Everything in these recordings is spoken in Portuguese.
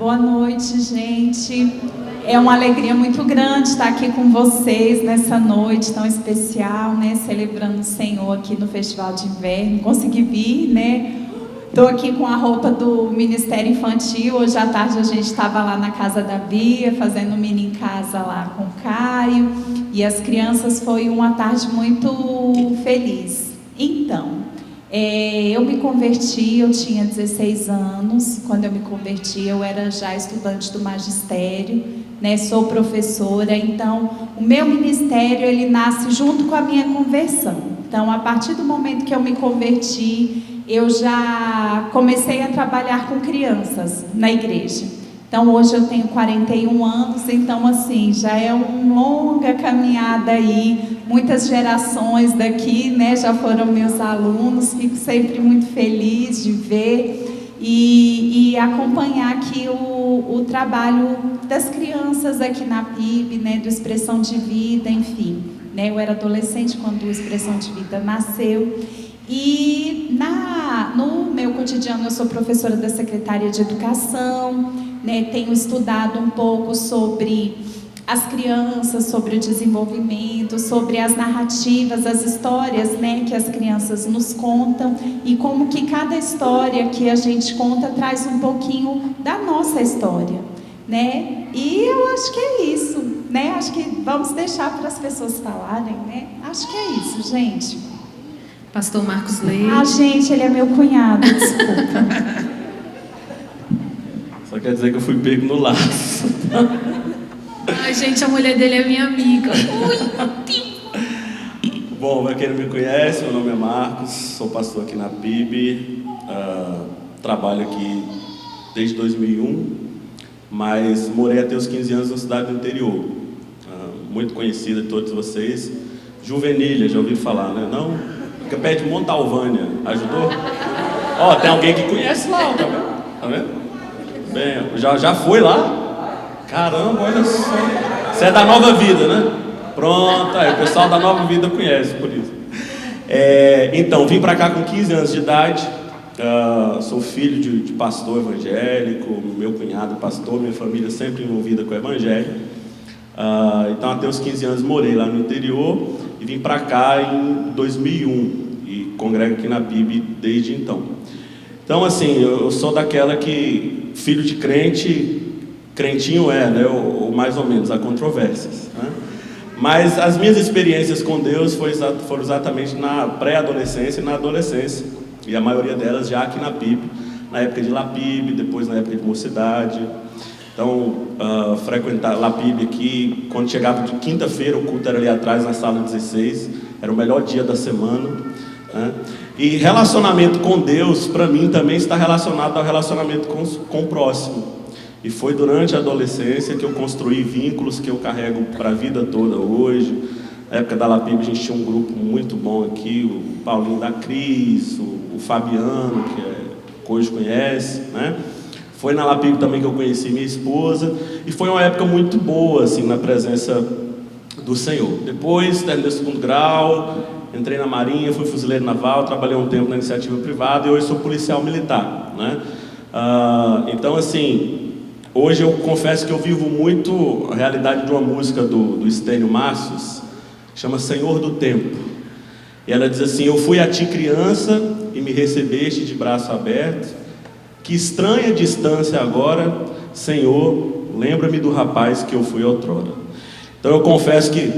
Boa noite, gente. É uma alegria muito grande estar aqui com vocês nessa noite tão especial, né? Celebrando o Senhor aqui no Festival de Inverno. Consegui vir, né? Estou aqui com a roupa do Ministério Infantil. Hoje à tarde a gente estava lá na casa da Bia, fazendo mini em casa lá com o Caio. E as crianças, foi uma tarde muito feliz. Então, eu me converti, eu tinha 16 anos. Quando eu me converti, eu era já estudante do magistério, né? Sou professora. Então, o meu ministério, ele nasce junto com a minha conversão. Então, a partir do momento que eu me converti, eu já comecei a trabalhar com crianças na igreja. Então, hoje eu tenho 41 anos, então, assim, já é uma longa caminhada aí. Muitas gerações daqui, né, já foram meus alunos. Fico sempre muito feliz de ver e acompanhar aqui o trabalho das crianças aqui na PIB, né, do Expressão de Vida, enfim. Né, eu era adolescente quando o Expressão de Vida nasceu. E no meu cotidiano eu sou professora da Secretaria de Educação, né, tenho estudado um pouco sobre as crianças, sobre o desenvolvimento, sobre as narrativas, as histórias, né, que as crianças nos contam e como que cada história que a gente conta traz um pouquinho da nossa história, né? E eu acho que é isso, né? Acho que vamos deixar para as pessoas falarem, né? Acho que é isso, gente. Pastor Marcos Leite. Ah, gente, ele é meu cunhado, desculpa. Só quer dizer que eu fui pego no laço. Ai, gente, a mulher dele é minha amiga. Bom, para quem não me conhece, meu nome é Marcos, sou pastor aqui na PIB, trabalho aqui desde 2001, mas morei até os 15 anos na cidade do interior, muito conhecida de todos vocês, Juvenília, já ouviram falar, né? Não? Fica perto de Montalvânia, ajudou? Ó, tem alguém que conhece lá, tá vendo? Tá vendo? Bem, já foi lá? Caramba, olha só. Você é da Nova Vida, né? Pronto, aí o pessoal da Nova Vida conhece, por isso. Então, vim pra cá com 15 anos de idade. Sou filho de pastor evangélico, meu cunhado pastor, minha família sempre envolvida com o evangelho. Então, até os 15 anos morei lá no interior e vim pra cá em 2001 e congrego aqui na PIB desde então. Então, assim, eu sou daquela que filho de crente, crentinho né? Ou mais ou menos, há controvérsias, né? Mas as minhas experiências com Deus foram exatamente na pré-adolescência e na adolescência, e a maioria delas já aqui na PIB, na época de LAPIB, depois na época de mocidade. Então, frequentar LAPIB aqui, quando chegava de quinta-feira, o culto era ali atrás, na sala 16, era o melhor dia da semana, né? E relacionamento com Deus, para mim, também está relacionado ao relacionamento com o próximo. E foi durante a adolescência que eu construí vínculos que eu carrego para a vida toda hoje. Na época da LAPIB a gente tinha um grupo muito bom aqui, o Paulinho da Cris, o Fabiano, que hoje conhece, né? Foi na LAPIB também que eu conheci minha esposa, e foi uma época muito boa, assim, na presença do Senhor. Depois, terminei o segundo grau, entrei na Marinha, fui fuzileiro naval, trabalhei um tempo na iniciativa privada, e hoje sou policial militar, né? Então, assim, hoje eu confesso que eu vivo muito a realidade de uma música do Estênio Macios, que chama Senhor do Tempo. E ela diz assim: eu fui a ti criança e me recebeste de braço aberto, que estranha distância agora, Senhor, lembra-me do rapaz que eu fui outrora. Então eu confesso que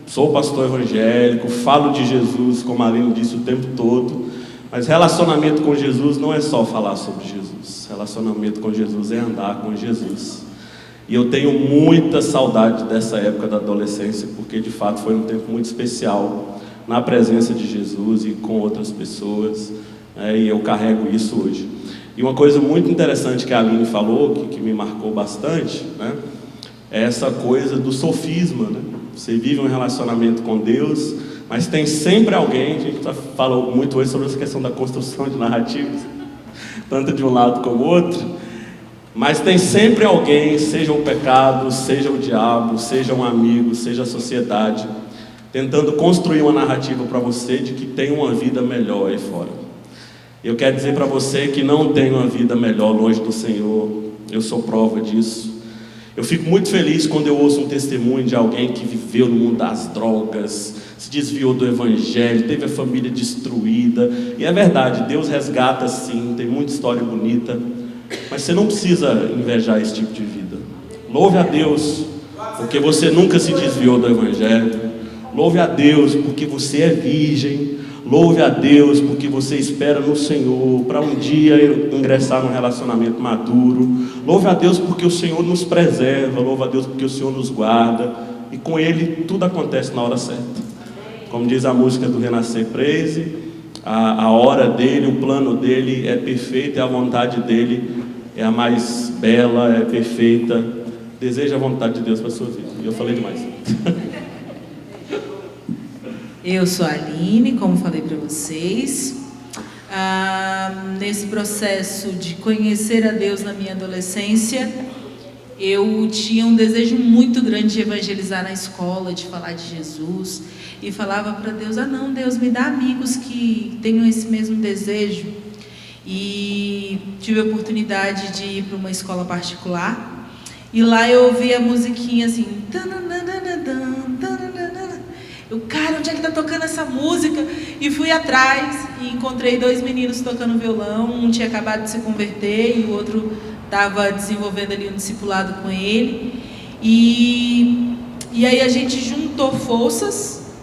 sou pastor evangélico, falo de Jesus, como a Aline disse, o tempo todo, mas relacionamento com Jesus não é só falar sobre Jesus. Relacionamento com Jesus é andar com Jesus. E eu tenho muita saudade dessa época da adolescência, porque de fato foi um tempo muito especial na presença de Jesus e com outras pessoas, e eu carrego isso hoje. E uma coisa muito interessante que a Aline falou, que me marcou bastante, né, é essa coisa do sofisma, né? Você vive um relacionamento com Deus, mas tem sempre alguém, a gente já falou muito hoje sobre essa questão da construção de narrativas, tanto de um lado como do outro, mas tem sempre alguém, seja o pecado, seja o diabo, seja um amigo, seja a sociedade, tentando construir uma narrativa para você de que tem uma vida melhor aí fora. Eu quero dizer para você que não tem uma vida melhor longe do Senhor, eu sou prova disso. Eu fico muito feliz quando eu ouço um testemunho de alguém que viveu no mundo das drogas, se desviou do evangelho, teve a família destruída. E é verdade, Deus resgata sim, tem muita história bonita, mas você não precisa invejar esse tipo de vida. Louve a Deus porque você nunca se desviou do evangelho. Louve a Deus porque você é virgem. Louve a Deus porque você espera no Senhor para um dia ingressar num relacionamento maduro. Louve a Deus porque o Senhor nos preserva. Louve a Deus porque o Senhor nos guarda. E com Ele tudo acontece na hora certa. Como diz a música do Renascer Praise, a hora dele, o plano dele é perfeito e a vontade dele é a mais bela, é perfeita. Deseja a vontade de Deus para a sua vida. E eu falei demais. Eu sou a Aline, como falei para vocês. Nesse processo de conhecer a Deus na minha adolescência, eu tinha um desejo muito grande de evangelizar na escola, de falar de Jesus. E falava para Deus, não, Deus, me dá amigos que tenham esse mesmo desejo. E tive a oportunidade de ir para uma escola particular. E lá eu ouvi a musiquinha assim... Eu, cara, onde é que tá tocando essa música? E fui atrás e encontrei 2 meninos tocando violão. Um tinha acabado de se converter e o outro estava desenvolvendo ali um discipulado com ele. E aí a gente juntou forças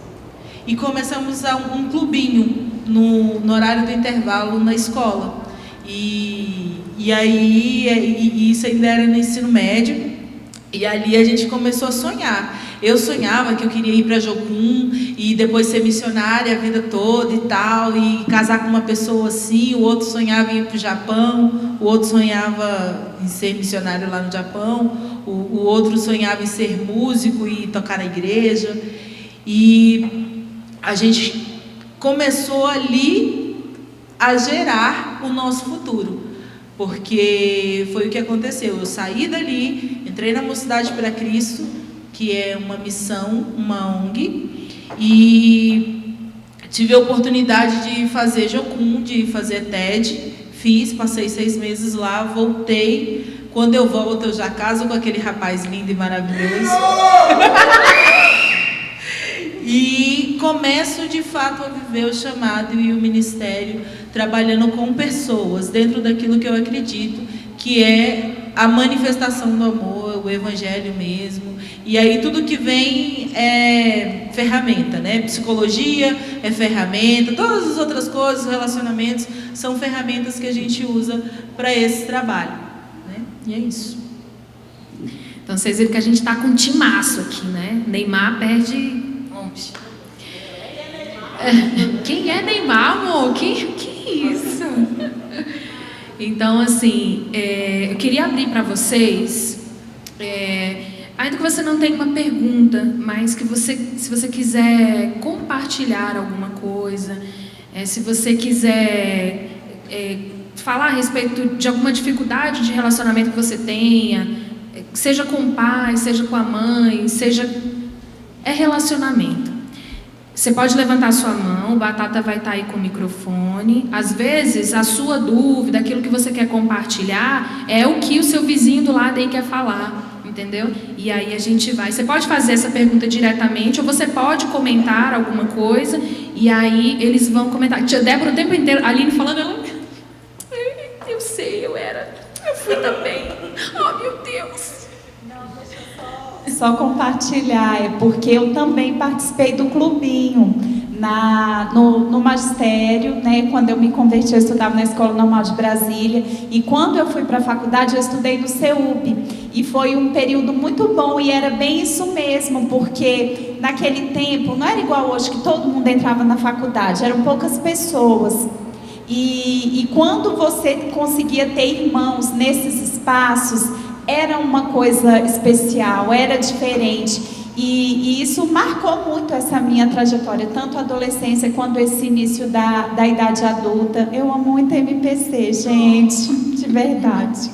e começamos um clubinho no horário do intervalo na escola. E aí, isso ainda era no ensino médio. E ali a gente começou a sonhar. Eu sonhava que eu queria ir para Jocum e depois ser missionária a vida toda e tal, e casar com uma pessoa assim. O outro sonhava em ir para o Japão, o outro sonhava em ser missionário lá no Japão, o outro sonhava em ser músico e tocar na igreja. E a gente começou ali a gerar o nosso futuro, porque foi o que aconteceu. Eu saí dali, entrei na Mocidade para Cristo, que é uma missão, uma ONG, e tive a oportunidade de fazer Jocum, de fazer TED, passei 6 meses lá, voltei. Quando eu volto, eu já caso com aquele rapaz lindo e maravilhoso. E começo de fato a viver o chamado e o ministério, trabalhando com pessoas, dentro daquilo que eu acredito, que é a manifestação do amor, o evangelho mesmo. E aí tudo que vem é ferramenta, né? Psicologia é ferramenta, todas as outras coisas, relacionamentos, são ferramentas que a gente usa para esse trabalho, né? E é isso. Então vocês viram que a gente está com um timaço aqui, né? Neymar perde... Quem é Neymar, amor? Que isso? Então, assim, eu queria abrir para vocês, ainda que você não tenha uma pergunta, mas que se você quiser compartilhar alguma coisa, se você quiser falar a respeito de alguma dificuldade de relacionamento que você tenha, seja com o pai, seja com a mãe, é relacionamento. Você pode levantar a sua mão, o Batata vai estar aí com o microfone. Às vezes, a sua dúvida, aquilo que você quer compartilhar, é o que o seu vizinho do lado aí quer falar, entendeu? E aí a gente vai... Você pode fazer essa pergunta diretamente, ou você pode comentar alguma coisa, e aí eles vão comentar. Tia Débora o tempo inteiro, a Aline falando, eu sei, eu fui também. Oh, meu Deus! Só compartilhar, porque eu também participei do clubinho no magistério, né? Quando eu me converti, eu estudava na Escola Normal de Brasília, e quando eu fui para a faculdade, eu estudei no CEUB, e foi um período muito bom, e era bem isso mesmo, porque naquele tempo, não era igual hoje, que todo mundo entrava na faculdade, eram poucas pessoas, e quando você conseguia ter irmãos nesses espaços, era uma coisa especial, era diferente. E isso marcou muito essa minha trajetória, tanto a adolescência quanto esse início da idade adulta. Eu amo muito MPC, gente, de verdade.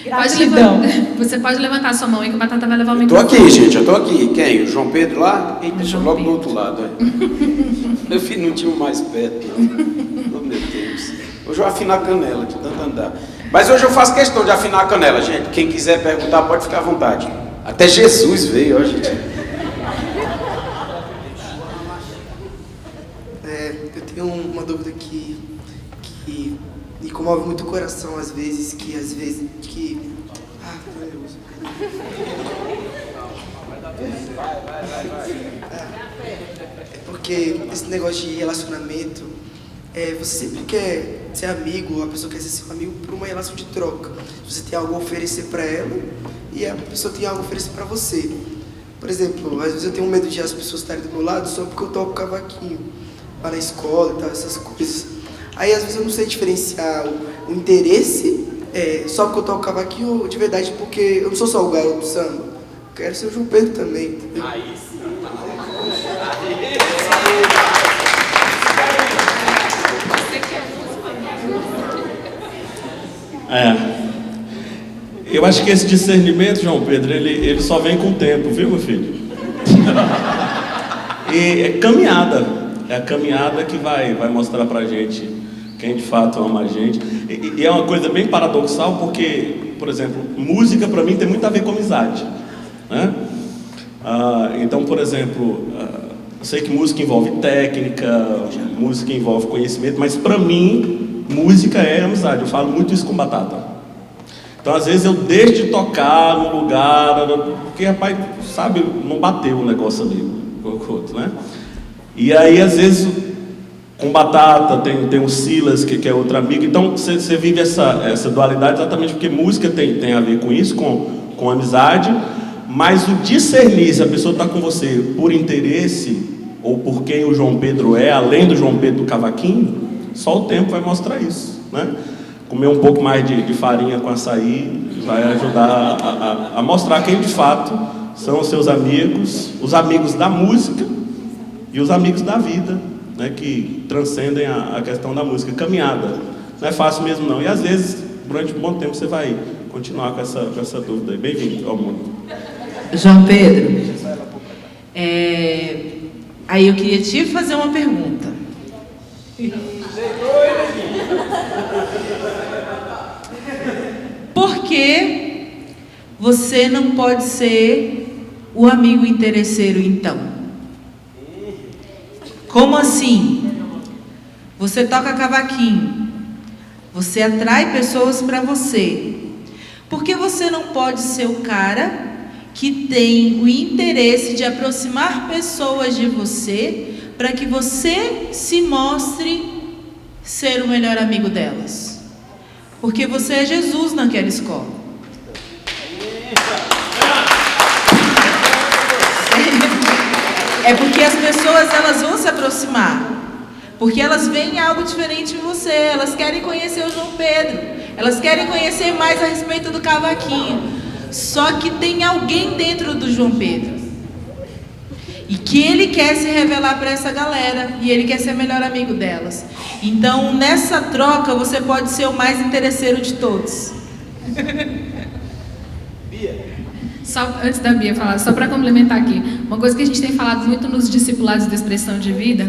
Gratidão. Você pode levantar sua mão aí que o Batata vai levar o microfone. Estou aqui, gente, eu estou aqui. Quem? O João Pedro lá? Eita, João logo Pedro. Do outro lado. Meu filho não tinha mais perto, não. Oh, meu Deus. Hoje eu vou afinar a canela, de tanto andar. Mas hoje eu faço questão de afinar a canela, gente. Quem quiser perguntar pode ficar à vontade. Até Jesus veio, ó, gente. Eu tenho uma dúvida que me comove muito o coração às vezes, meu Deus. É porque esse negócio de relacionamento, você sempre quer ser amigo, a pessoa quer ser seu amigo por uma relação de troca. Você tem algo a oferecer para ela e a pessoa tem algo a oferecer para você. Por exemplo, às vezes eu tenho medo de as pessoas estarem do meu lado só porque eu toco cavaquinho lá na escola e tal, essas coisas. Aí às vezes eu não sei diferenciar o interesse só porque eu toco cavaquinho de verdade, porque eu não sou só o garoto do samba. Eu quero ser o João Pedro também, entendeu? Aí sim. Eu acho que esse discernimento, João Pedro, ele só vem com o tempo, viu, meu filho? E é caminhada. É a caminhada que vai mostrar pra gente quem de fato ama a gente. E é uma coisa bem paradoxal, porque, por exemplo, música pra mim tem muito a ver com amizade, né? Então, por exemplo, eu sei que música envolve técnica, música envolve conhecimento, mas pra mim, música é amizade. Eu falo muito isso com Batata. Então, às vezes eu deixo de tocar no lugar, porque, rapaz, sabe, não bateu o negócio ali, o outro, né? E aí, às vezes, com Batata, tem o Silas, que é outro amigo. Então, você vive essa dualidade exatamente porque música tem a ver com isso, com amizade. Mas o discernir, se a pessoa está com você por interesse, ou por quem o João Pedro é, além do João Pedro do cavaquinho, só o tempo vai mostrar isso, né? Comer um pouco mais de farinha com açaí vai ajudar a mostrar quem de fato são os seus amigos, os amigos da música e os amigos da vida, né, que transcendem a questão da música. Caminhada, não é fácil mesmo não, e às vezes durante um bom tempo você vai continuar com essa dúvida. Bem-vindo ao mundo. João Pedro, aí eu queria te fazer uma pergunta. Por que você não pode ser o amigo interesseiro, então? Como assim? Você toca cavaquinho, você atrai pessoas para você. Por que você não pode ser o cara que tem o interesse de aproximar pessoas de você para que você se mostre ser o melhor amigo delas? Porque você é Jesus naquela escola. É porque as pessoas, elas vão se aproximar, porque elas veem algo diferente em você, elas querem conhecer o João Pedro, elas querem conhecer mais a respeito do cavaquinho. Só que tem alguém dentro do João Pedro, e que ele quer se revelar para essa galera, e ele quer ser o melhor amigo delas. Então, nessa troca, você pode ser o mais interesseiro de todos. Só antes da Bia falar, só para complementar aqui, uma coisa que a gente tem falado muito nos discipulados da expressão de vida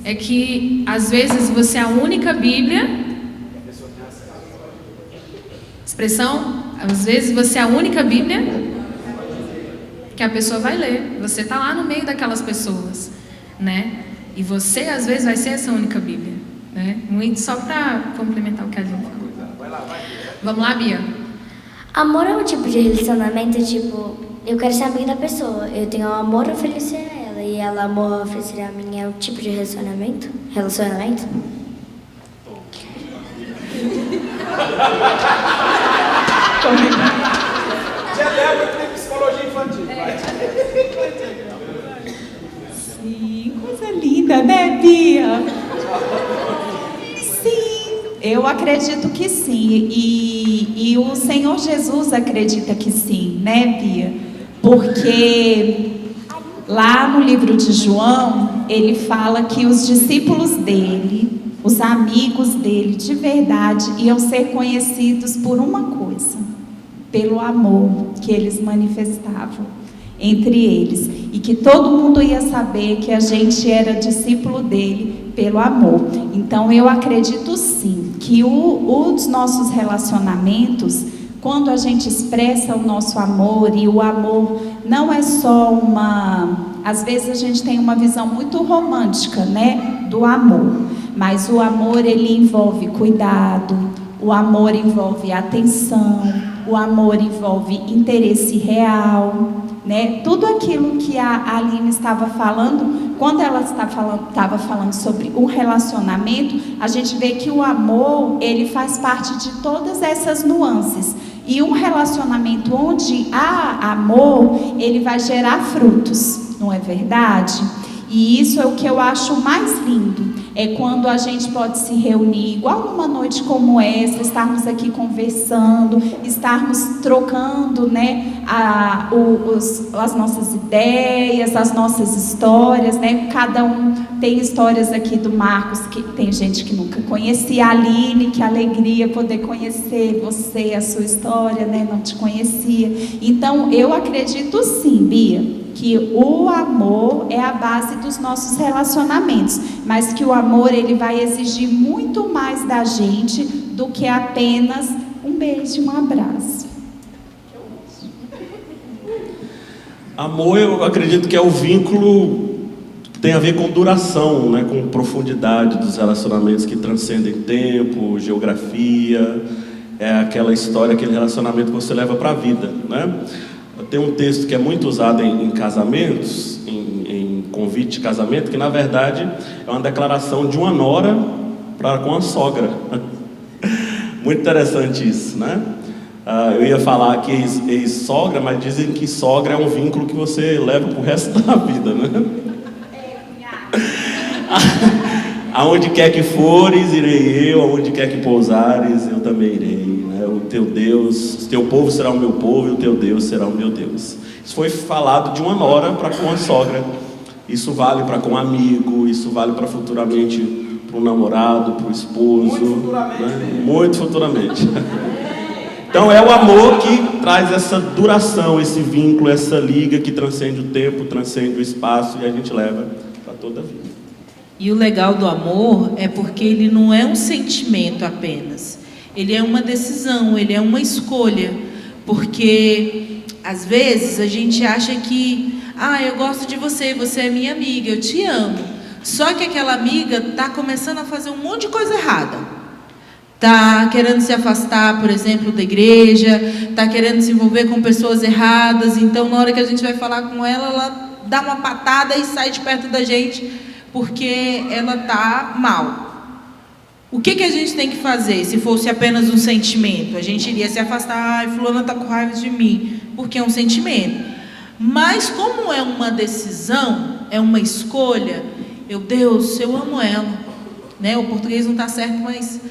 é que às vezes você é a única Bíblia. Expressão, às vezes você é a única Bíblia que a pessoa vai ler. Você está lá no meio daquelas pessoas, né? E você às vezes vai ser essa única Bíblia, né? Só para complementar o que a Bia falou. Vamos lá, Bia. Amor é um tipo de relacionamento, tipo, eu quero ser amiga da pessoa, eu tenho amor a oferecer a ela, e ela amor a oferecer a mim, é um tipo de relacionamento? Tia Débora tem psicologia infantil. Sim, coisa linda, né, Bia? Sim, eu acredito que sim. E o Senhor Jesus acredita que sim, né, Bia? Porque lá no livro de João, ele fala que os discípulos dele, os amigos dele, de verdade, iam ser conhecidos por uma coisa: pelo amor que eles manifestavam entre eles. E que todo mundo ia saber que a gente era discípulo dele pelo amor. Então eu acredito sim, que que os nossos relacionamentos, quando a gente expressa o nosso amor, e o amor não é só às vezes a gente tem uma visão muito romântica, né, do amor, mas o amor ele envolve cuidado, o amor envolve atenção, o amor envolve interesse real, né? Tudo aquilo que a Aline estava falando, quando ela estava falando sobre o relacionamento, a gente vê que o amor, ele faz parte de todas essas nuances. E um relacionamento onde há amor, ele vai gerar frutos, não é verdade? E isso é o que eu acho mais lindo, é quando a gente pode se reunir, igual numa noite como essa, estarmos aqui conversando, estarmos trocando, né, as nossas ideias, as nossas histórias, né? Cada um tem histórias aqui do Marcos, que tem gente que nunca conhecia, a Aline, que alegria poder conhecer você, a sua história, né? Não te conhecia. Então, eu acredito sim, Bia, que o amor é a base dos nossos relacionamentos, mas que o amor ele vai exigir muito mais da gente do que apenas um beijo, um abraço. Amor, eu acredito que é o vínculo que tem a ver com duração, né? Com profundidade dos relacionamentos que transcendem tempo, geografia, é aquela história, aquele relacionamento que você leva para a vida, né? Tem um texto que é muito usado em casamentos, em convite de casamento, que na verdade é uma declaração de uma nora com a sogra. Muito interessante isso, né? Eu ia falar que ex-sogra, mas dizem que sogra é um vínculo que você leva pro resto da vida, né? Aonde quer que fores, irei eu, aonde quer que pousares, eu também irei. O teu Deus, o teu povo será o meu povo e o teu Deus será o meu Deus. Isso foi falado de uma nora para com a sogra. Isso vale para com um amigo, isso vale para futuramente para o namorado, para o esposo. Muito futuramente. Né? Muito futuramente. Então é o amor que traz essa duração, esse vínculo, essa liga que transcende o tempo, transcende o espaço e a gente leva para toda a vida. E o legal do amor é porque ele não é um sentimento apenas. Ele é uma decisão, ele é uma escolha, porque às vezes a gente acha que, eu gosto de você, você é minha amiga, eu te amo. Só que aquela amiga está começando a fazer um monte de coisa errada. Está querendo se afastar, por exemplo, da igreja, está querendo se envolver com pessoas erradas, então na hora que a gente vai falar com ela, ela dá uma patada e sai de perto da gente, porque ela está mal. O que a gente tem que fazer se fosse apenas um sentimento? A gente iria se afastar, fulana está com raiva de mim, porque é um sentimento. Mas como é uma decisão, é uma escolha, Deus, eu amo ela. Né? O português não está certo, mas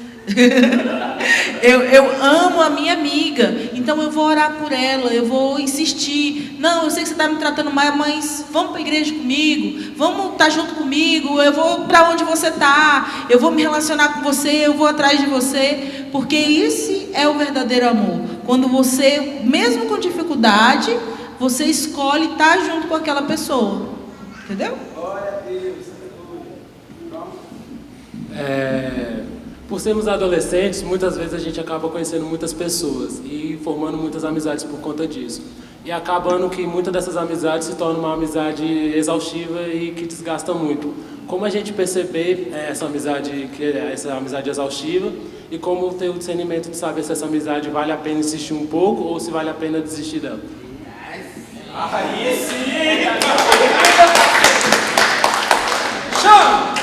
eu amo a minha amiga, então eu vou orar por ela, eu vou insistir. Não, eu sei que você está me tratando mal, mas vamos para a igreja comigo, vamos estar junto comigo, eu vou para onde você está, eu vou me relacionar com você, eu vou atrás de você, porque esse é o verdadeiro amor. Quando você, mesmo com dificuldade, você escolhe estar junto com aquela pessoa, entendeu? Glória a Deus. Por sermos adolescentes, muitas vezes a gente acaba conhecendo muitas pessoas e formando muitas amizades por conta disso. E acabando que muitas dessas amizades se tornam uma amizade exaustiva e que desgasta muito. Como a gente perceber essa amizade exaustiva e como ter o discernimento de saber se essa amizade vale a pena insistir um pouco ou se vale a pena desistir dela? Aí sim! Chama!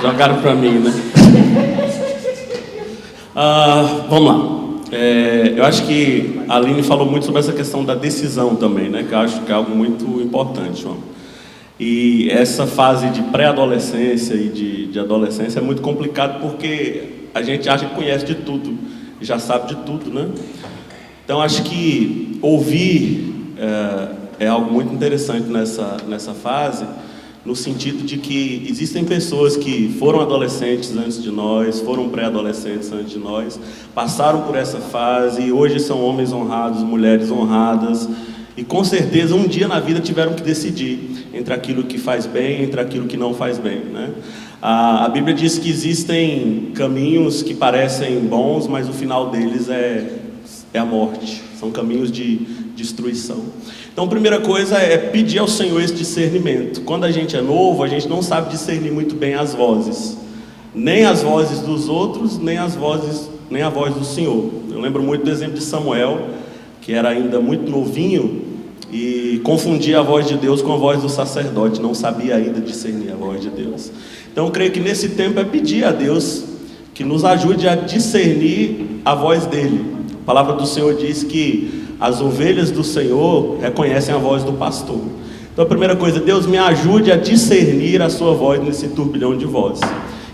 Jogaram para mim, né? Vamos lá. Eu acho que a Aline falou muito sobre essa questão da decisão também, né? Que eu acho que é algo muito importante, João. E essa fase de pré-adolescência e de adolescência é muito complicado porque a gente acha que conhece de tudo, já sabe de tudo, né? Então acho que ouvir é algo muito interessante nessa fase, no sentido de que existem pessoas que foram adolescentes antes de nós, foram pré-adolescentes antes de nós, passaram por essa fase e hoje são homens honrados, mulheres honradas, E com certeza um dia na vida tiveram que decidir entre aquilo que faz bem, entre aquilo que não faz bem, né? A Bíblia diz que existem caminhos que parecem bons, mas o final deles é a morte. São caminhos de destruição. Então, a primeira coisa é pedir ao Senhor esse discernimento. Quando a gente é novo, a gente não sabe discernir muito bem as vozes. Nem as vozes dos outros, nem a voz do Senhor. Eu lembro muito do exemplo de Samuel, que era ainda muito novinho e confundia a voz de Deus com a voz do sacerdote. Não sabia ainda discernir a voz de Deus. Então, eu creio que nesse tempo é pedir a Deus que nos ajude a discernir a voz dele. A palavra do Senhor diz que as ovelhas do Senhor reconhecem a voz do pastor. Então a primeira coisa, Deus me ajude a discernir a sua voz nesse turbilhão de vozes.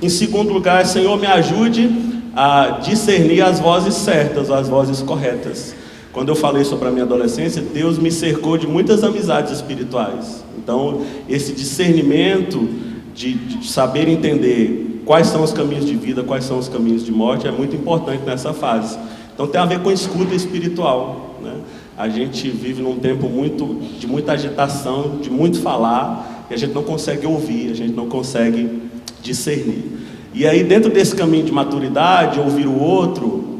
Em segundo lugar, Senhor, me ajude a discernir as vozes certas, as vozes corretas. Quando eu falei sobre a minha adolescência, Deus me cercou de muitas amizades espirituais. Então esse discernimento de saber entender quais são os caminhos de vida, quais são os caminhos de morte, é muito importante nessa fase. Então tem a ver com escuta espiritual, né? A gente vive num tempo de muita agitação, de muito falar, e a gente não consegue ouvir, a gente não consegue discernir. E aí dentro desse caminho de maturidade, ouvir o outro,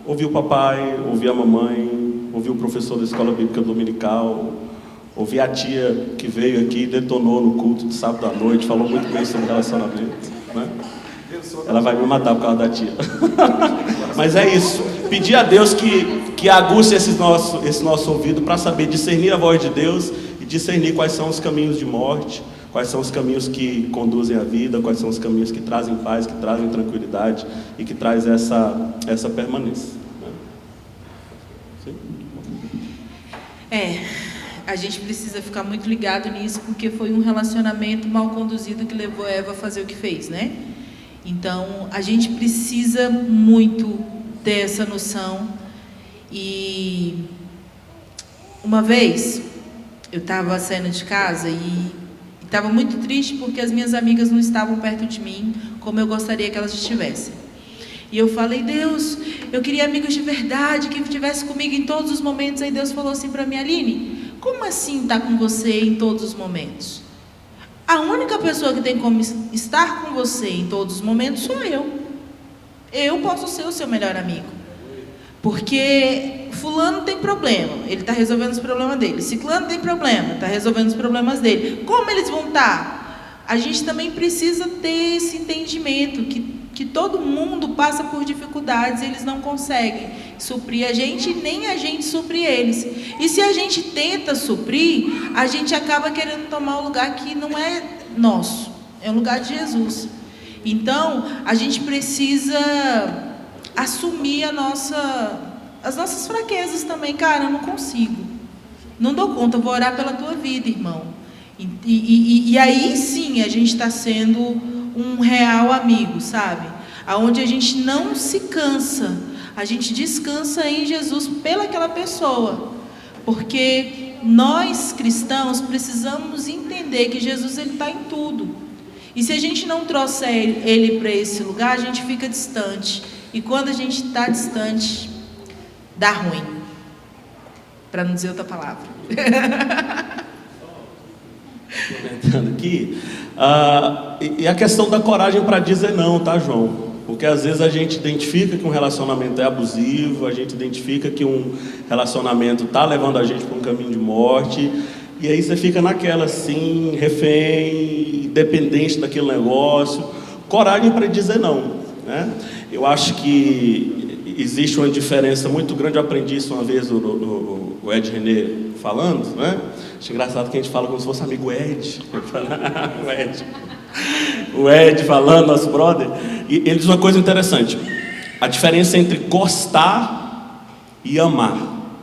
ouvir o papai, ouvir a mamãe, ouvir o professor da escola bíblica dominical, ouvir a tia que veio aqui e detonou no culto de sábado à noite, falou muito bem sobre relacionamento, né? Ela vai me matar por causa da tia. Mas é isso. Pedir a Deus que aguce esse nosso ouvido para saber discernir a voz de Deus e discernir quais são os caminhos de morte, quais são os caminhos que conduzem à vida, quais são os caminhos que trazem paz, que trazem tranquilidade e que traz essa permanência. Sim? A gente precisa ficar muito ligado nisso, porque foi um relacionamento mal conduzido que levou Eva a fazer o que fez, né? Então, a gente precisa muito ter essa noção. E uma vez, eu estava saindo de casa e estava muito triste porque as minhas amigas não estavam perto de mim como eu gostaria que elas estivessem. E eu falei, Deus, eu queria amigos de verdade, que estivesse comigo em todos os momentos. Aí Deus falou assim para mim, Aline, como assim estar com você em todos os momentos? A única pessoa que tem como estar com você em todos os momentos sou eu. Eu posso ser o seu melhor amigo. Porque fulano tem problema, ele está resolvendo os problemas dele. Ciclano tem problema, está resolvendo os problemas dele. Como eles vão estar? A gente também precisa ter esse entendimento que todo mundo passa por dificuldades, eles não conseguem suprir a gente, nem a gente suprir eles. E se a gente tenta suprir, a gente acaba querendo tomar um lugar que não é nosso, é um lugar de Jesus. Então, a gente precisa assumir as nossas fraquezas também. Cara, eu não consigo, não dou conta, eu vou orar pela tua vida, irmão. E aí sim a gente está sendo um real amigo, sabe? Aonde a gente não se cansa, a gente descansa em Jesus pelaquela pessoa, porque nós cristãos precisamos entender que Jesus ele está em tudo. E se a gente não trouxer ele para esse lugar, a gente fica distante. E quando a gente está distante, dá ruim, para não dizer outra palavra. Comentando aqui, e a questão da coragem para dizer não, tá, João? Porque às vezes a gente identifica que um relacionamento é abusivo, a gente identifica que um relacionamento está levando a gente para um caminho de morte, e aí você fica naquela assim, refém, dependente daquele negócio. Coragem para dizer não, né? Eu acho que existe uma diferença muito grande. Eu aprendi isso uma vez o Ed René falando, né? Acho engraçado que a gente fala como se fosse amigo Ed. O Ed falando, nosso brother. E ele diz uma coisa interessante: a diferença entre gostar e amar,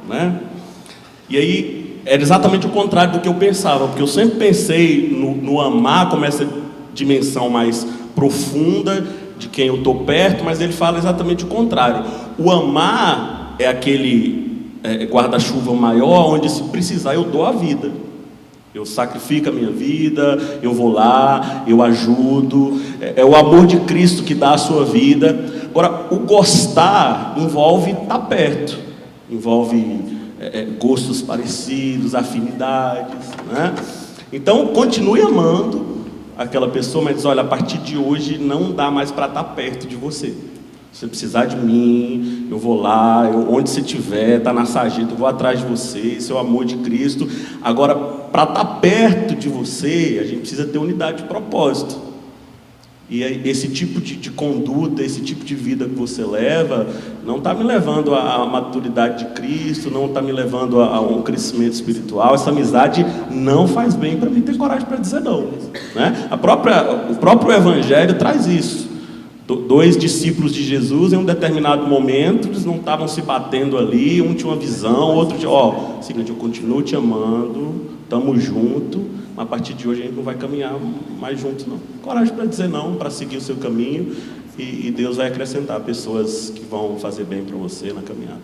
né? E aí era exatamente o contrário do que eu pensava, porque eu sempre pensei no amar como essa dimensão mais profunda de quem eu estou perto, mas ele fala exatamente o contrário. O amar é aquele guarda-chuva maior, onde se precisar eu dou a vida. Eu sacrifico a minha vida, eu vou lá, eu ajudo. É o amor de Cristo que dá a sua vida. Agora, o gostar envolve estar perto, envolve gostos parecidos, afinidades, né? Então, continue amando aquela pessoa, mas diz, olha, a partir de hoje não dá mais para estar perto de você. Se você precisar de mim, eu vou lá, onde você estiver, está na sarjeta, eu vou atrás de você, esse é o amor de Cristo. Agora, para estar perto de você, a gente precisa ter unidade de propósito. E esse tipo de conduta, esse tipo de vida que você leva, não está me levando à maturidade de Cristo, não está me levando a um crescimento espiritual. Essa amizade não faz bem para mim ter coragem para dizer não, né? O próprio Evangelho traz isso. Dois discípulos de Jesus, em um determinado momento, eles não estavam se batendo ali, um tinha uma visão, o outro tinha, seguinte, eu continuo te amando, estamos juntos, mas a partir de hoje a gente não vai caminhar mais juntos, não. Coragem para dizer não, para seguir o seu caminho, e Deus vai acrescentar pessoas que vão fazer bem para você na caminhada.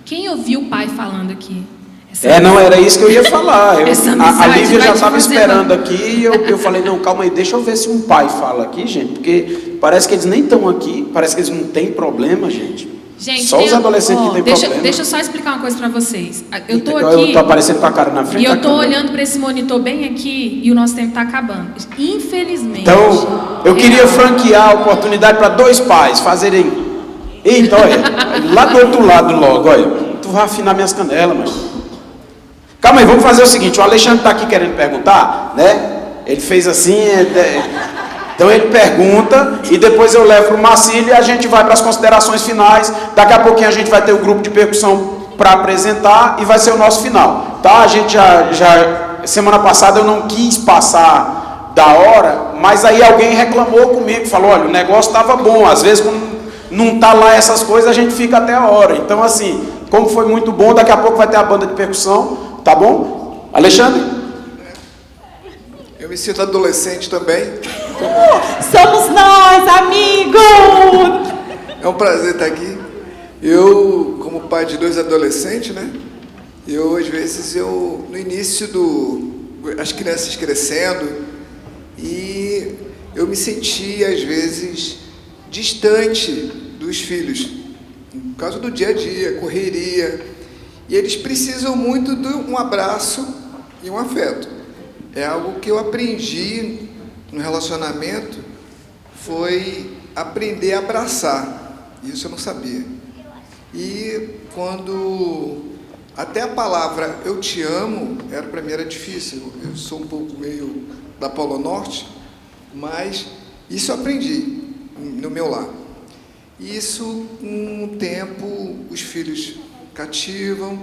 Quem ouviu o pai falando aqui? Não, era isso que eu ia falar. A Lívia já estava esperando aqui e eu falei, não, calma aí, deixa eu ver se um pai fala aqui, gente, porque parece que eles nem estão aqui, parece que eles não têm problema, gente. Só os adolescentes que têm problema. Deixa eu só explicar uma coisa para vocês. Eu estou aqui... Eu tô aparecendo com a cara na frente. E eu estou olhando para esse monitor bem aqui e o nosso tempo está acabando. Infelizmente. Então, eu queria franquear a oportunidade para 2 pais fazerem... Eita, olha, lá do outro lado logo, olha. Tu vai afinar minhas canelas, mas... Calma aí, vamos fazer o seguinte, o Alexandre está aqui querendo perguntar, né? Ele fez assim, então ele pergunta e depois eu levo para o Marcílio e a gente vai para as considerações finais. Daqui a pouquinho a gente vai ter o grupo de percussão para apresentar e vai ser o nosso final, tá? A gente semana passada eu não quis passar da hora, mas aí alguém reclamou comigo, falou, olha, o negócio estava bom, às vezes quando não está lá essas coisas a gente fica até a hora. Então assim, como foi muito bom, daqui a pouco vai ter a banda de percussão. Tá bom? Alexandre? Eu me sinto adolescente também. Somos nós, amigos! É um prazer estar aqui. Eu, como pai de 2 adolescentes, né? Às vezes, no início as crianças crescendo, e eu me sentia, às vezes, distante dos filhos. Por causa do dia a dia, correria. E eles precisam muito de um abraço e um afeto. É algo que eu aprendi no relacionamento, foi aprender a abraçar. Isso eu não sabia. E quando até a palavra eu te amo, para mim era difícil. Eu sou um pouco meio da Polo Norte, mas isso eu aprendi no meu lar. Isso, com o tempo, os filhos cativam,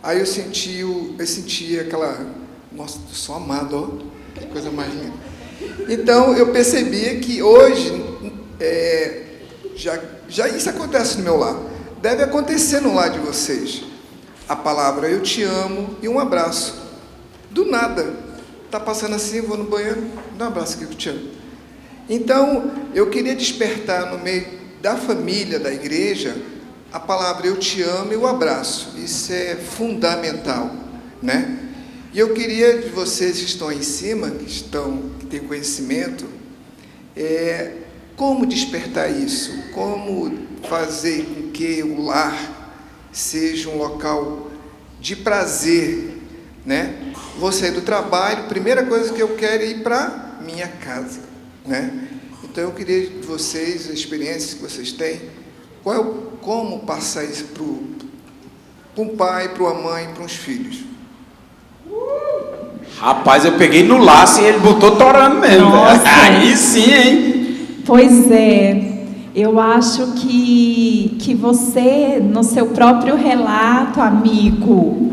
aí eu sentia aquela, nossa, eu sou amado, ó, que coisa mais linda. Então eu percebia que hoje já isso acontece no meu lar, deve acontecer no lar de vocês. A palavra eu te amo e um abraço, do nada, tá passando assim, vou no banheiro, dá um abraço aqui que eu te amo. Então eu queria despertar no meio da família, da igreja, a palavra eu te amo e o abraço. Isso é fundamental, né? E eu queria de vocês que estão aí em cima, que têm conhecimento, como despertar isso, como fazer com que o lar seja um local de prazer, né? Vou sair do trabalho, primeira coisa que eu quero é ir para minha casa, né? Então eu queria de vocês, as experiências que vocês têm, como passar isso para um pai, para uma mãe, para uns filhos. Rapaz, eu peguei no laço e ele botou torando mesmo. Aí sim, hein? Pois é, eu acho que você, no seu próprio relato, amigo,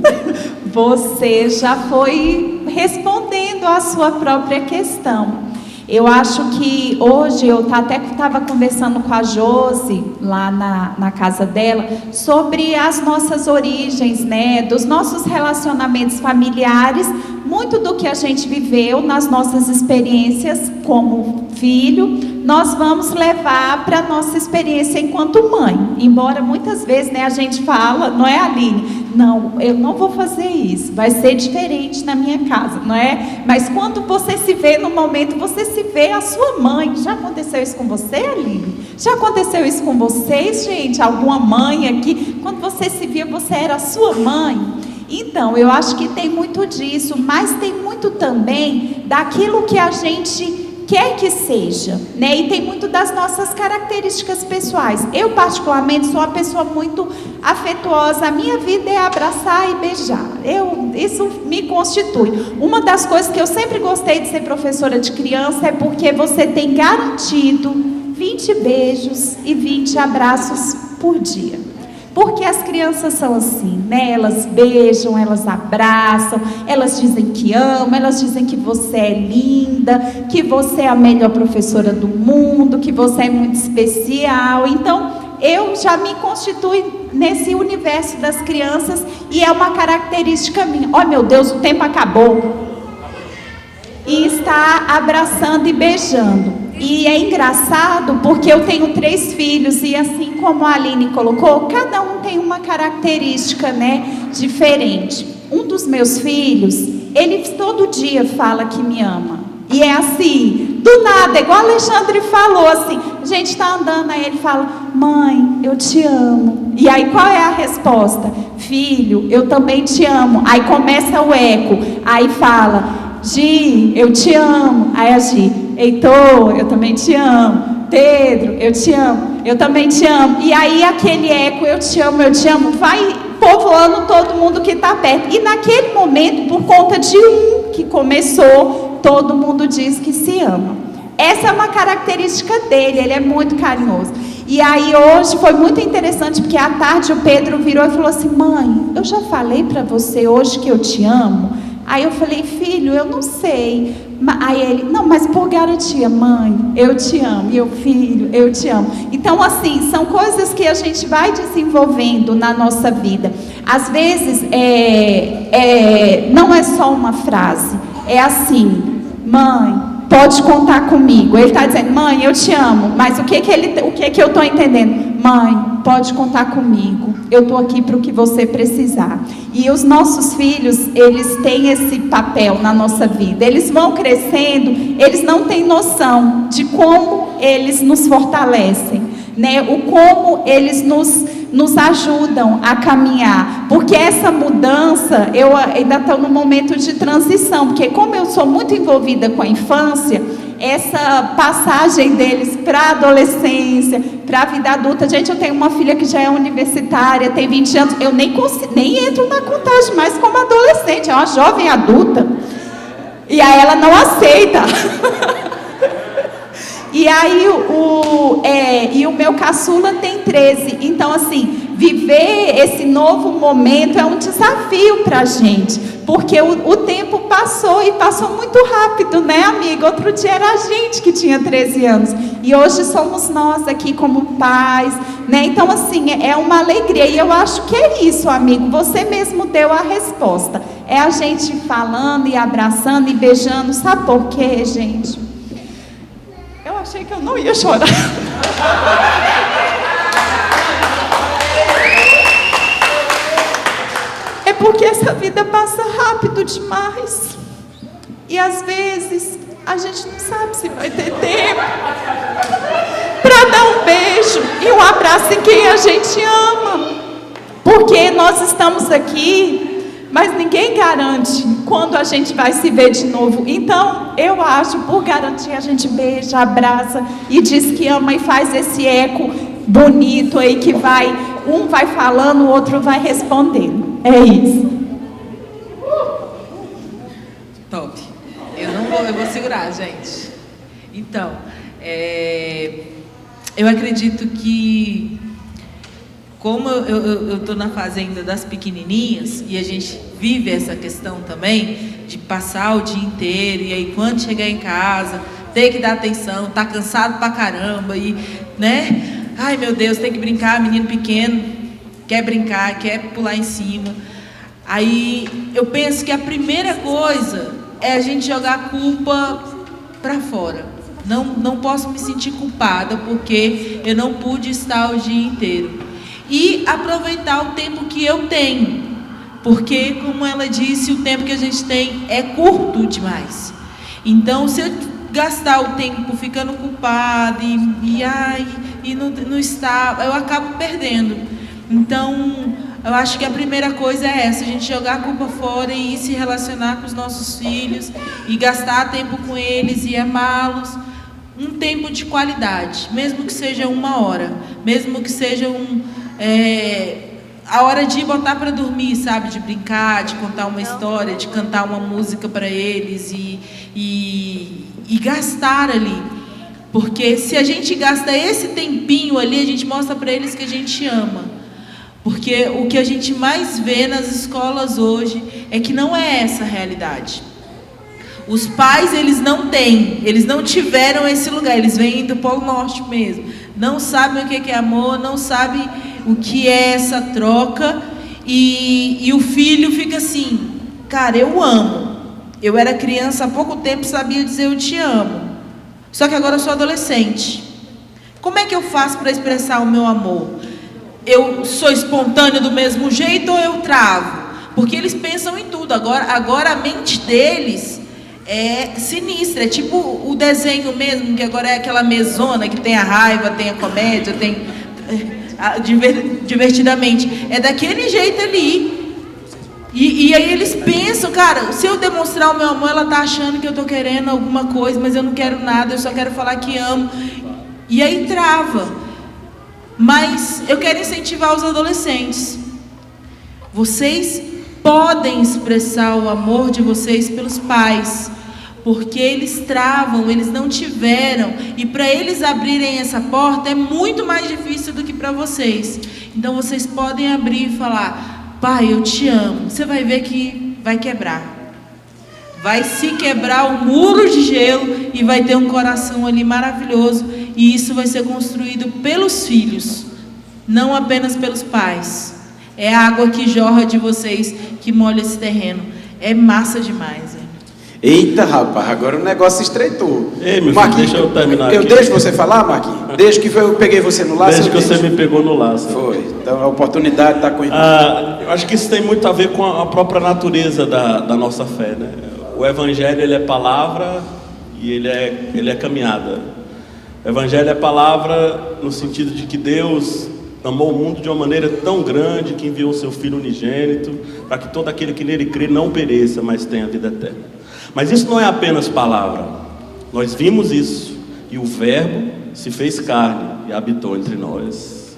você já foi respondendo a sua própria questão. Eu acho que hoje, eu até estava conversando com a Josi, lá na casa dela, sobre as nossas origens, né, dos nossos relacionamentos familiares, muito do que a gente viveu nas nossas experiências como filho, nós vamos levar para a nossa experiência enquanto mãe. Embora muitas vezes, né, a gente fala, não é, Aline? Não, eu não vou fazer isso, vai ser diferente na minha casa, não é? Mas quando você se vê no momento, você se vê a sua mãe. Já aconteceu isso com você, Aline? Já aconteceu isso com vocês, gente? Alguma mãe aqui? Quando você se via, você era a sua mãe? Então, eu acho que tem muito disso, mas tem muito também daquilo que a gente quer que seja, né? E tem muito das nossas características pessoais. Eu, particularmente, sou uma pessoa muito afetuosa. A minha vida é abraçar e beijar. Isso me constitui. Uma das coisas que eu sempre gostei de ser professora de criança é porque você tem garantido 20 beijos e 20 abraços por dia. Porque as crianças são assim, né? Elas beijam, elas abraçam, elas dizem que amam, elas dizem que você é linda, que você é a melhor professora do mundo, que você é muito especial. Então, eu já me constituo nesse universo das crianças e é uma característica minha. Oh, meu Deus, o tempo acabou. E está abraçando e beijando. E é engraçado porque eu tenho 3 filhos e assim como a Aline colocou, cada um tem uma característica, né, diferente. Um dos meus filhos, ele todo dia fala que me ama. E é assim, do nada, igual o Alexandre falou, assim, a gente está andando, aí ele fala, mãe, eu te amo. E aí qual é a resposta? Filho, eu também te amo. Aí começa o eco, aí fala, Gi, eu te amo. Aí a Gi, Heitor, eu também te amo. Pedro, eu te amo. Eu também te amo. E aí aquele eco, eu te amo, vai povoando todo mundo que está perto. E naquele momento, por conta de um que começou, todo mundo diz que se ama. Essa é uma característica dele, ele é muito carinhoso. E aí hoje foi muito interessante, porque à tarde o Pedro virou e falou assim, mãe, eu já falei para você hoje que eu te amo? Aí eu falei, filho, eu não sei. Aí ele, não, mas por garantia, mãe, eu te amo. E eu, filho, eu te amo. Então, assim, são coisas que a gente vai desenvolvendo na nossa vida. Às vezes, não é só uma frase. É assim, mãe, pode contar comigo. Ele está dizendo, mãe, eu te amo. Mas o que eu estou entendendo? Mãe, pode contar comigo. Eu estou aqui para o que você precisar. E os nossos filhos, eles têm esse papel na nossa vida. Eles vão crescendo, eles não têm noção de como eles nos fortalecem, né? O como eles nos ajudam a caminhar. Porque essa mudança, eu ainda estou no momento de transição. Porque como eu sou muito envolvida com a infância, essa passagem deles para a adolescência, para a vida adulta. Gente, eu tenho uma filha que já é universitária, tem 20 anos. Eu nem entro na contagem mais como adolescente, é uma jovem adulta. E aí ela não aceita. E aí o meu caçula tem 13. Então, assim, viver esse novo momento é um desafio para a gente. Porque o tempo passou e passou muito rápido, né, amiga? Outro dia era a gente que tinha 13 anos. E hoje somos nós aqui como pais, né? Então, assim, é uma alegria. E eu acho que é isso, amigo. Você mesmo deu a resposta. É a gente falando e abraçando e beijando. Sabe por quê, gente? Eu achei que eu não ia chorar. É porque essa vida passa rápido demais. E às vezes a gente não sabe se vai ter tempo para dar um beijo e um abraço em quem a gente ama. Porque nós estamos aqui, mas ninguém garante quando a gente vai se ver de novo. Então, eu acho, por garantir, a gente beija, abraça e diz que ama e faz esse eco bonito aí que um vai falando, o outro vai respondendo. É isso. Top. Eu vou segurar, gente. Então, eu acredito que, como eu estou na fase ainda das pequenininhas, e a gente vive essa questão também, de passar o dia inteiro, e aí quando chegar em casa, ter que dar atenção, tá cansado pra caramba, e, né? Ai, meu Deus, tem que brincar, menino pequeno quer brincar, quer pular em cima. Aí eu penso que a primeira coisa é a gente jogar a culpa para fora. Não posso me sentir culpada porque eu não pude estar o dia inteiro. E aproveitar o tempo que eu tenho. Porque, como ela disse, o tempo que a gente tem é curto demais. Então, se eu gastar o tempo ficando culpada e ai, e não está, eu acabo perdendo. Então, eu acho que a primeira coisa é essa, a gente jogar a culpa fora e ir se relacionar com os nossos filhos e gastar tempo com eles e amá-los. Um tempo de qualidade, mesmo que seja 1 hora, mesmo que seja a hora de botar para dormir, sabe? De brincar, de contar uma história, de cantar uma música para eles e gastar ali. Porque se a gente gasta esse tempinho ali, a gente mostra para eles que a gente ama. Porque o que a gente mais vê nas escolas hoje é que não é essa a realidade. Os pais, eles não tiveram esse lugar, eles vêm do Polo Norte mesmo. Não sabem o que é amor, não sabem o que é essa troca. E o filho fica assim, cara, eu amo. Eu era criança há pouco tempo, sabia dizer eu te amo. Só que agora eu sou adolescente. Como é que eu faço para expressar o meu amor? Eu sou espontâneo do mesmo jeito ou eu travo? Porque eles pensam em tudo. Agora a mente deles é sinistra, é tipo o desenho mesmo, que agora é aquela mesona que tem a raiva, tem a comédia, tem divertidamente, é daquele jeito ali. E aí eles pensam, cara, se eu demonstrar o meu amor, ela tá achando que eu tô querendo alguma coisa, mas eu não quero nada, eu só quero falar que amo. E aí trava. Mas eu quero incentivar os adolescentes. Vocês podem expressar o amor de vocês pelos pais, porque eles travam, eles não tiveram, e para eles abrirem essa porta é muito mais difícil do que para vocês. Então vocês podem abrir e falar, pai, eu te amo. Você vai ver que vai quebrar, vai se quebrar o muro de gelo e vai ter um coração ali maravilhoso, e isso vai ser construído pelos filhos, não apenas pelos pais. É a água que jorra de vocês que molha esse terreno. É massa demais, hein? Eita, rapaz, agora o negócio estreitou. Ei, meu filho, deixa eu terminar aqui. Eu deixo você falar, Marquinhos? Desde que eu peguei você no laço. Desde que você me pegou no laço. Foi. Então a oportunidade está com ele. Eu acho que isso tem muito a ver com a própria natureza da nossa fé, né? O Evangelho, ele é palavra e ele é caminhada. O Evangelho é palavra no sentido de que Deus amou o mundo de uma maneira tão grande que enviou o seu Filho unigênito para que todo aquele que nele crê não pereça, mas tenha vida eterna. Mas isso não é apenas palavra. Nós vimos isso e o Verbo se fez carne e habitou entre nós.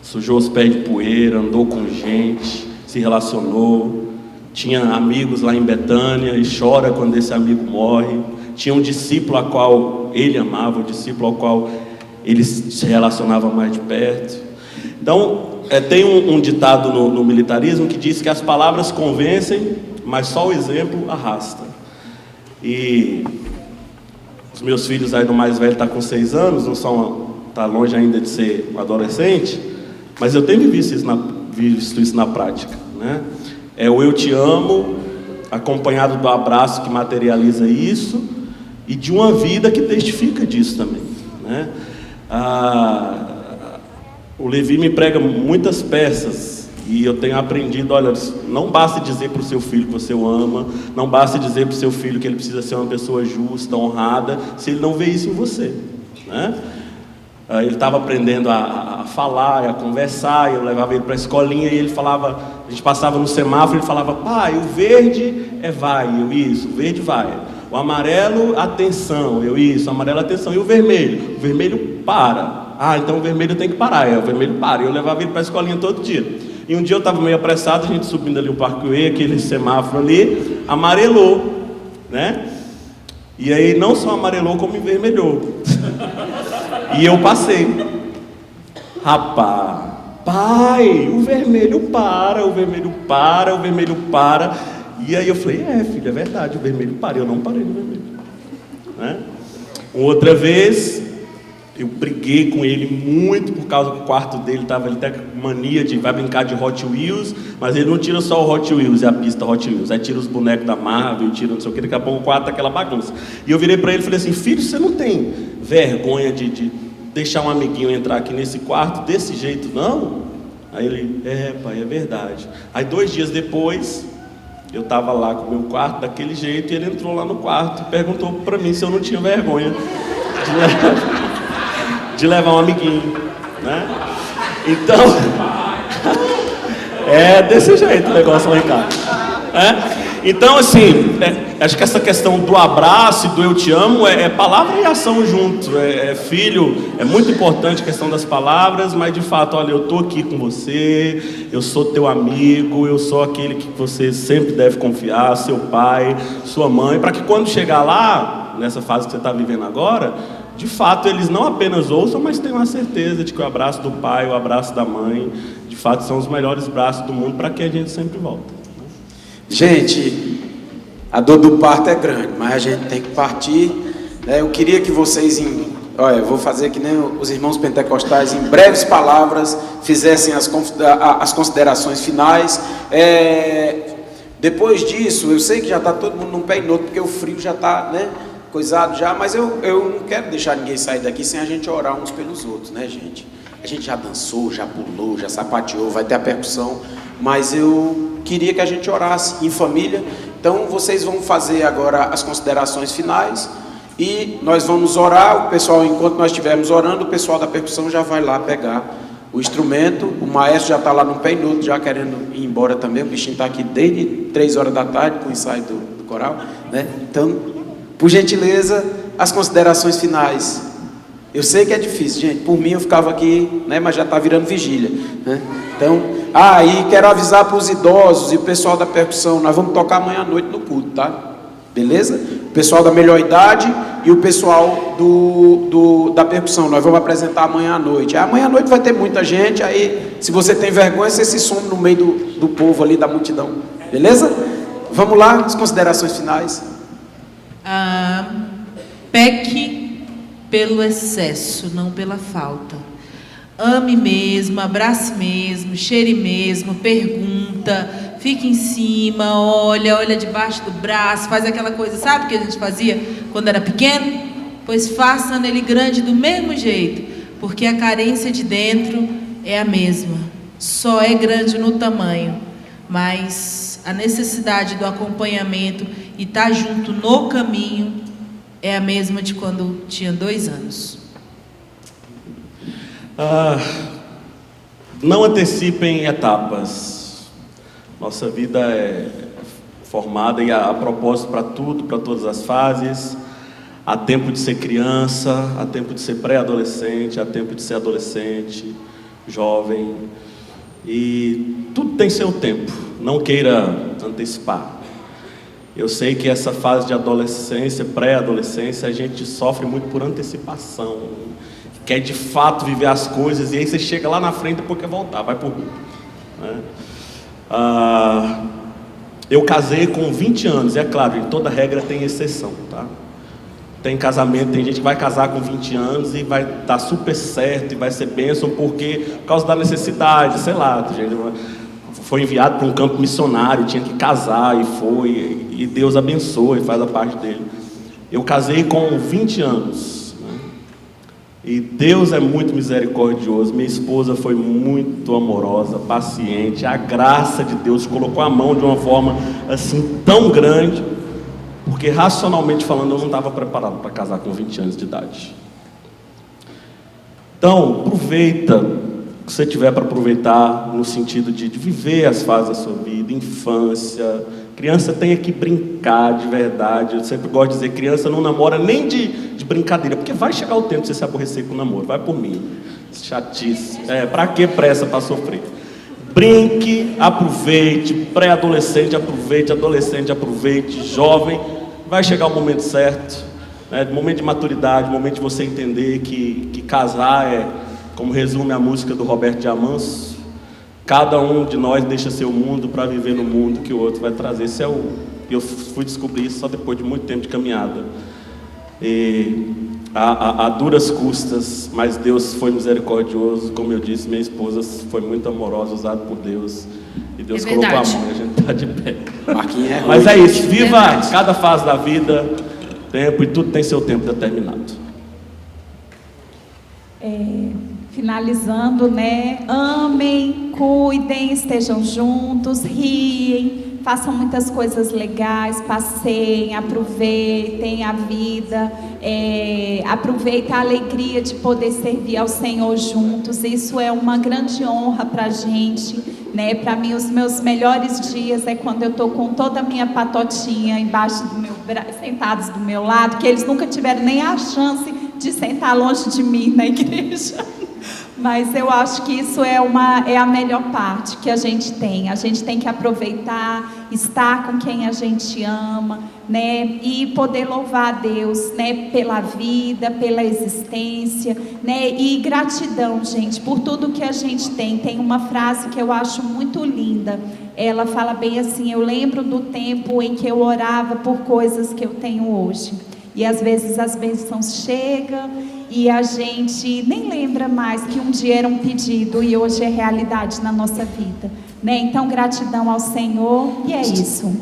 Sujou os pés de poeira, andou com gente, se relacionou, tinha amigos lá em Betânia e chora quando esse amigo morre. Tinha um discípulo a qual ele amava, um discípulo ao qual ele se relacionava mais de perto. Então, tem um ditado no militarismo que diz que as palavras convencem, mas só o exemplo arrasta. E os meus filhos aí do mais velho está com 6 anos, está longe ainda de ser um adolescente, mas eu tenho visto isso na prática, né? É o eu te amo, acompanhado do abraço que materializa isso, e de uma vida que testifica disso também, né? O Levi me prega muitas peças e eu tenho aprendido, olha, não basta dizer para o seu filho que você o ama, não basta dizer para o seu filho que ele precisa ser uma pessoa justa, honrada, se ele não vê isso em você, né? Ele estava aprendendo a falar, a conversar, eu levava ele para a escolinha e ele falava, a gente passava no semáforo, ele falava, pai, o verde é vai, eu isso, o verde vai. O amarelo, atenção, eu isso, o amarelo, atenção. E o vermelho para. Então o vermelho tem que parar, o vermelho para. Eu levava ele para a escolinha todo dia. E um dia eu estava meio apressado, a gente subindo ali o Parkway, aquele semáforo ali, amarelou, né? E aí não só amarelou, como envermelhou. E eu passei. Rapaz, pai, o vermelho para, o vermelho para, o vermelho para. E aí eu falei, filho, é verdade, o vermelho para. Eu não parei no vermelho, né? Outra vez, eu briguei com ele muito por causa que o quarto dele estava, ele até com mania de vai brincar de Hot Wheels, mas ele não tira só o Hot Wheels e a pista Hot Wheels, aí tira os bonecos da Marvel, tira não sei o que, daqui a pouco o quarto tá aquela bagunça. E eu virei para ele e falei assim, filho, você não tem vergonha de deixar um amiguinho entrar aqui nesse quarto desse jeito, não? Aí ele, pai, é verdade. Aí 2 dias depois, eu estava lá com o meu quarto daquele jeito e ele entrou lá no quarto e perguntou para mim se eu não tinha vergonha de levar um amiguinho. né? Então, é desse jeito o negócio lá em casa. Então, assim, acho que essa questão do abraço e do eu te amo é palavra e ação junto. Filho, é muito importante a questão das palavras, mas de fato, olha, eu estou aqui com você, eu sou teu amigo, eu sou aquele que você sempre deve confiar, seu pai, sua mãe, para que quando chegar lá, nessa fase que você está vivendo agora, de fato eles não apenas ouçam, mas tenham a certeza de que o abraço do pai, o abraço da mãe, de fato são os melhores braços do mundo para que a gente sempre volta. Gente, a dor do parto é grande, mas a gente tem que partir, né? Eu queria que vocês, olha, eu vou fazer que nem os irmãos pentecostais, em breves palavras, fizessem as considerações finais. Depois disso, eu sei que já está todo mundo num pé e no outro, porque o frio já está, né, coisado já, mas eu não quero deixar ninguém sair daqui sem a gente orar uns pelos outros, né, gente? A gente já dançou, já pulou, já sapateou, vai ter a percussão, mas eu queria que a gente orasse em família. Então vocês vão fazer agora as considerações finais e nós vamos orar. O pessoal, enquanto nós estivermos orando, o pessoal da percussão já vai lá pegar o instrumento. O maestro já está lá no pé e no outro, já querendo ir embora também. O bichinho está aqui desde 3 horas da tarde com o ensaio do coral, né? Então, por gentileza, as considerações finais. Eu sei que é difícil, gente. Por mim eu ficava aqui, né? Mas já está virando vigília, né? Então, e quero avisar para os idosos e o pessoal da percussão, nós vamos tocar amanhã à noite no culto, tá? Beleza? O pessoal da melhor idade e o pessoal da percussão, nós vamos apresentar amanhã à noite. Amanhã à noite vai ter muita gente, aí se você tem vergonha, você se some no meio do povo ali, da multidão. Beleza? Vamos lá, as considerações finais. Peque pelo excesso, não pela falta. Ame mesmo, abrace mesmo, cheire mesmo, pergunta, fica em cima, olha debaixo do braço, faz aquela coisa, sabe que a gente fazia quando era pequeno? Pois faça nele grande do mesmo jeito, porque a carência de dentro é a mesma, só é grande no tamanho, mas a necessidade do acompanhamento e estar junto no caminho é a mesma de quando tinha 2 anos. Não antecipem etapas. Nossa vida é formada e há propósito para tudo, para todas as fases. Há tempo de ser criança, há tempo de ser pré-adolescente, há tempo de ser adolescente, jovem. E tudo tem seu tempo. Não queira antecipar. Eu sei que essa fase de adolescência, pré-adolescência, a gente sofre muito por antecipação. Quer de fato viver as coisas, e aí você chega lá na frente e depois quer voltar, vai por mim, né? Eu casei com 20 anos, é claro, toda regra tem exceção, tá? Tem casamento, tem gente que vai casar com 20 anos e vai dar super certo e vai ser bênção por causa da necessidade, sei lá, gente foi enviado para um campo missionário, tinha que casar e foi, e Deus abençoa e faz a parte dele. Eu casei com 20 anos. E Deus é muito misericordioso. Minha esposa foi muito amorosa, paciente. A graça de Deus colocou a mão de uma forma assim tão grande, porque racionalmente falando eu não estava preparado para casar com 20 anos de idade. Então aproveita o que você tiver para aproveitar, no sentido de viver as fases da sua vida, infância. Criança tem que brincar de verdade. Eu sempre gosto de dizer, criança não namora nem de brincadeira, porque vai chegar o tempo de você se aborrecer com o namoro, vai por mim, chatice, pra que pressa para sofrer? Brinque, aproveite, pré-adolescente, aproveite, adolescente, aproveite, jovem, vai chegar o momento certo, né? Momento de maturidade, momento de você entender que casar é, como resume a música do Roberto Diamanso, cada um de nós deixa seu mundo para viver no mundo que o outro vai trazer. Eu fui descobrir isso só depois de muito tempo de caminhada. E a duras custas, mas Deus foi misericordioso, como eu disse, minha esposa foi muito amorosa, usada por Deus, e Deus colocou a mão e a gente está de pé. Mas é isso, viva cada fase da vida, tempo, e tudo tem seu tempo determinado. Finalizando, né? Amem, cuidem, estejam juntos, riem, façam muitas coisas legais, passeiem, aproveitem a vida, aproveitem a alegria de poder servir ao Senhor juntos. Isso é uma grande honra para a gente, né? Para mim, os meus melhores dias é quando eu estou com toda a minha patotinha embaixo do meu sentados do meu lado, que eles nunca tiveram nem a chance de sentar longe de mim na igreja. Mas eu acho que isso é a melhor parte que a gente tem. A gente tem que aproveitar, estar com quem a gente ama, né? E poder louvar a Deus, né? Pela vida, pela existência, né? E gratidão, gente, por tudo que a gente tem. Tem uma frase que eu acho muito linda. Ela fala bem assim: eu lembro do tempo em que eu orava por coisas que eu tenho hoje. E às vezes as bênçãos chegam e a gente nem lembra mais que um dia era um pedido e hoje é realidade na nossa vida, né? Então, gratidão ao Senhor, e é isso.